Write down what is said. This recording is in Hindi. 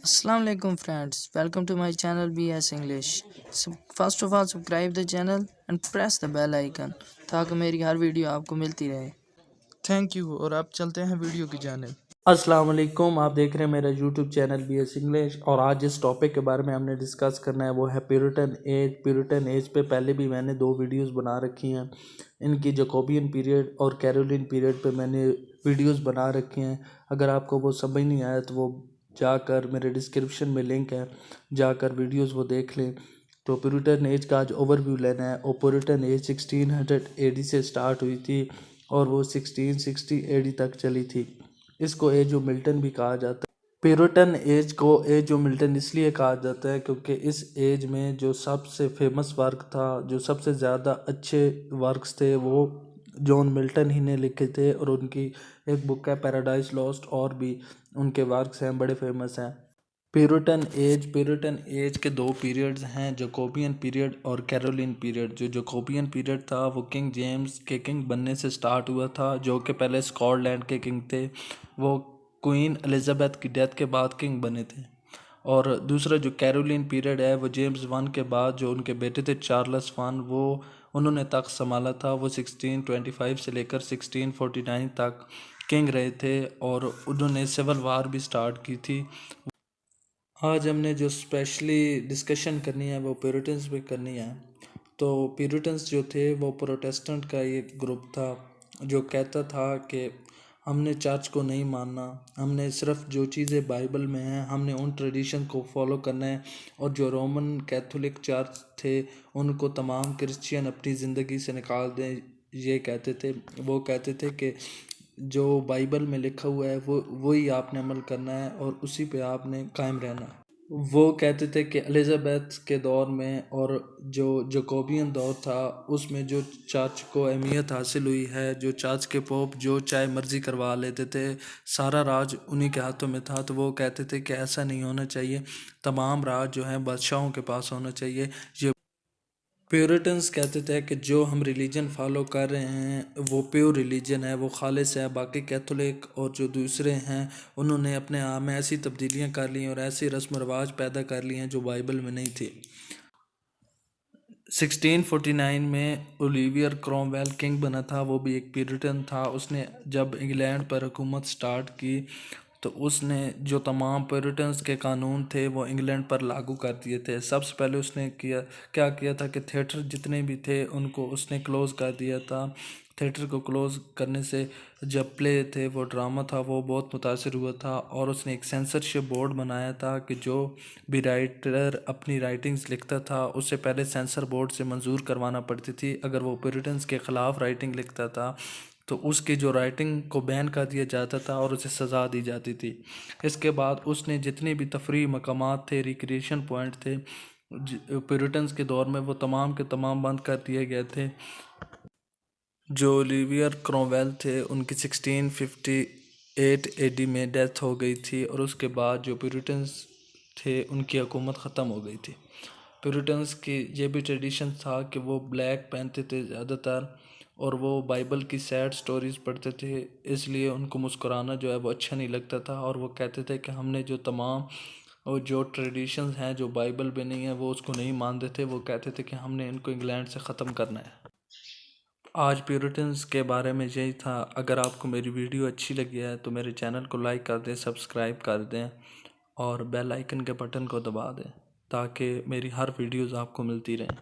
Assalamu alaikum friends, welcome to my channel BS English. So first of all subscribe the channel and press the bell icon ताकि मेरी हर वीडियो आपको मिलती रहे। Thank you. और अब चलते हैं वीडियो की जानिब। अस्सलाम वालेकुम, आप देख रहे हैं मेरा यूट्यूब चैनल BS इंग्लिश। और आज जिस टॉपिक के बारे में हमने डिस्कस करना है वो है प्यूरिटन एज। प्यूरिटन एज पे पहले भी मैंने 2 वीडियोस बना रखी हैं। इनकी जैकोबियन पीरियड और कैरोलिन पीरियड पे मैंने वीडियोस बना रखी हैं। अगर आपको वो समझ नहीं आया तो वो जाकर मेरे डिस्क्रिप्शन में लिंक है, जाकर वीडियोस वो देख लें। तो प्यूरिटन एज का आज ओवरव्यू लेना है। और प्यूरिटन एज 1600 AD से स्टार्ट हुई थी और वो 1660 AD तक चली थी। इसको एज ऑफ मिल्टन भी कहा जाता है। प्यूरिटन एज को एज ऑफ मिल्टन इसलिए कहा जाता है क्योंकि इस एज में जो सबसे फेमस वर्क था, जो सबसे ज़्यादा अच्छे वर्क्स थे, वो जॉन मिल्टन ही ने लिखे थे। और उनकी एक बुक है पैराडाइज लॉस्ट, और भी उनके वर्क्स हैं, बड़े फेमस हैं। प्यूरिटन एज के 2 पीरियड्स हैं, जैकोबियन पीरियड और कैरोलिन पीरियड। जो जैकोबियन पीरियड था वो किंग जेम्स के किंग बनने से स्टार्ट हुआ था, जो कि पहले स्कॉटलैंड के किंग थे। वो क्वीन एलिजाबेथ की डेथ के बाद किंग बने थे। और दूसरा जो कैरोलिन पीरियड है वो जेम्स वन के बाद जो उनके बेटे थे चार्ल्स वन, वो उन्होंने तख्त संभाला था। वो 1625 से लेकर 1649 तक किंग रहे थे और उन्होंने सिविल वार भी स्टार्ट की थी। आज हमने जो स्पेशली डिस्कशन करनी है वो प्यूरिटन्स पे करनी है। तो प्यूरिटन्स जो थे वो प्रोटेस्टेंट का एक ग्रुप था जो कहता था कि हमने चर्च को नहीं मानना, हमने सिर्फ जो चीज़ें बाइबल में हैं हमने उन ट्रेडिशन को फॉलो करना है। और जो रोमन कैथोलिक चर्च थे उनको तमाम क्रिश्चियन अपनी ज़िंदगी से निकाल दें, ये कहते थे। वो कहते थे कि जो बाइबल में लिखा हुआ है वो वही आपने अमल करना है और उसी पे आपने कायम रहना है। वो कहते थे कि एलिजाबेथ के दौर में और जो जैकोबियन दौर था उसमें जो चर्च को अहमियत हासिल हुई है, जो चर्च के पोप जो चाहे मर्जी करवा लेते थे, सारा राज उन्हीं के हाथों में था। तो वो कहते थे कि ऐसा नहीं होना चाहिए, तमाम राज जो है बादशाहों के पास होना चाहिए। ये प्यूरिटन्स कहते थे कि जो हम रिलीजन फॉलो कर रहे हैं वो प्योर रिलीजन है, वो खालिस है। बाकी कैथोलिक और जो दूसरे हैं उन्होंने अपने आप में ऐसी तब्दीलियां कर ली और ऐसी रस्म रवाज पैदा कर लिए हैं जो बाइबल में नहीं थी। 1649 में ओलिवियर क्रोमवेल किंग बना था, वो भी एक प्यूरिटन था। उसने जब इंग्लैंड पर हुकूमत स्टार्ट की तो उसने जो तमाम प्यूरिटन्स के कानून थे वो इंग्लैंड पर लागू कर दिए थे। सबसे पहले उसने क्या किया था कि थिएटर जितने भी थे उनको उसने क्लोज़ कर दिया था। थिएटर को क्लोज़ करने से जब प्ले थे, वो ड्रामा था, वो बहुत मुतासिर हुआ था। और उसने एक सेंसरशिप बोर्ड बनाया था कि जो भी राइटर अपनी राइटिंग्स लिखता था उससे पहले सेंसर बोर्ड से मंजूर करवाना पड़ती थी। अगर वो प्यूरिटन्स के ख़िलाफ़ राइटिंग लिखता था तो उसकी जो राइटिंग को बैन कर दिया जाता था और उसे सज़ा दी जाती थी। इसके बाद उसने जितने भी तफरीह मकामात थे, रिक्रिएशन पॉइंट थे, प्यूरिटन्स के दौर में वो तमाम के तमाम बंद कर दिए गए थे। जो ओलिवियर क्रोमवेल थे उनकी 1658 AD में डेथ हो गई थी और उसके बाद जो प्यूरिटन्स थे उनकी हुकूमत ख़त्म हो गई थी। प्यूरिटन्स की ये भी ट्रेडिशन था कि वो ब्लैक पहनते थे ज़्यादातर और वो बाइबल की सैड स्टोरीज़ पढ़ते थे, इसलिए उनको मुस्कुराना जो है वो अच्छा नहीं लगता था। और वो कहते थे कि हमने जो तमाम और जो ट्रेडिशंस हैं जो बाइबल में नहीं है वो उसको नहीं मानते थे। वो कहते थे कि हमने इनको इंग्लैंड से ख़त्म करना है। आज प्यूरिटन्स के बारे में यही था। अगर आपको मेरी वीडियो अच्छी लगी है तो मेरे चैनल को लाइक कर दें, सब्सक्राइब कर दें और बेल आइकन के बटन को दबा दें ताकि मेरी हर वीडियोज़ आपको मिलती रहें।